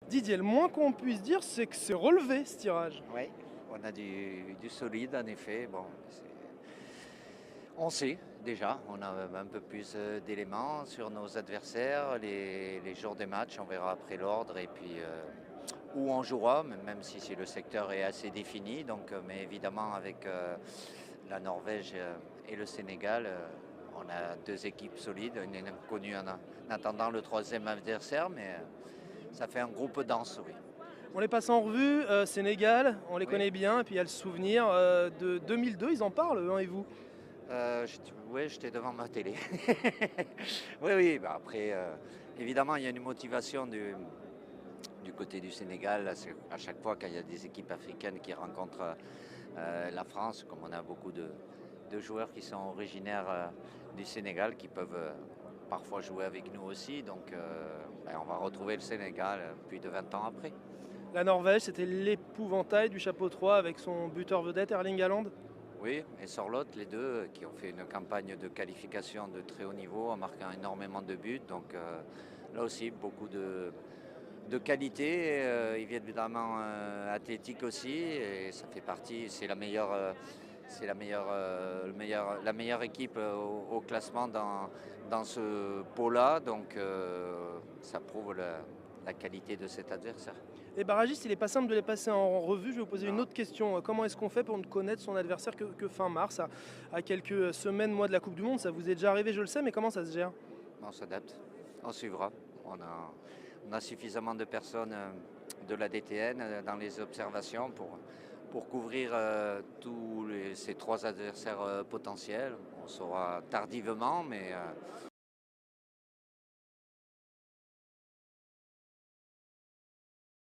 Didier, le moins qu'on puisse dire, c'est que c'est relevé ce tirage. Oui, on a du solide en effet. Bon, on sait déjà, on a un peu plus d'éléments sur nos adversaires, les jours des matchs, on verra après l'ordre et puis où on jouera, même si le secteur est assez défini. Donc, mais évidemment avec la Norvège et le Sénégal, on a deux équipes solides, une inconnue en attendant le troisième adversaire, mais ça fait un groupe dense, oui. On les passe en revue, Sénégal, on les Oui. connaît bien, et puis il y a le souvenir de 2002, ils en parlent, eux, hein, et vous? Oui, j'étais devant ma télé. Oui, oui, bah après, évidemment, il y a une motivation du côté du Sénégal à chaque fois qu'il y a des équipes africaines qui rencontrent la France, comme on a beaucoup de joueurs qui sont originaires du Sénégal, qui peuvent parfois jouer avec nous aussi. Donc, on va retrouver le Sénégal plus de 20 ans après. La Norvège, c'était l'épouvantail du chapeau 3 avec son buteur vedette Erling Haaland. Oui, et Sorloth, les deux, qui ont fait une campagne de qualification de très haut niveau en marquant énormément de buts. Donc là aussi, beaucoup de qualité. Ils viennent évidemment athlétiques aussi, et ça fait partie. C'est la meilleure équipe au classement dans ce pot-là. Donc ça prouve la qualité de cet adversaire. Les barragistes, il est pas simple de les passer en revue. Je vais vous poser une Non. autre question. Comment est-ce qu'on fait pour ne connaître son adversaire que fin mars, à quelques semaines, mois de la Coupe du Monde? Ça vous est déjà arrivé, je le sais, mais comment ça se gère? On s'adapte, on suivra. On a suffisamment de personnes de la DTN dans les observations pour couvrir ces trois adversaires potentiels. On saura tardivement, mais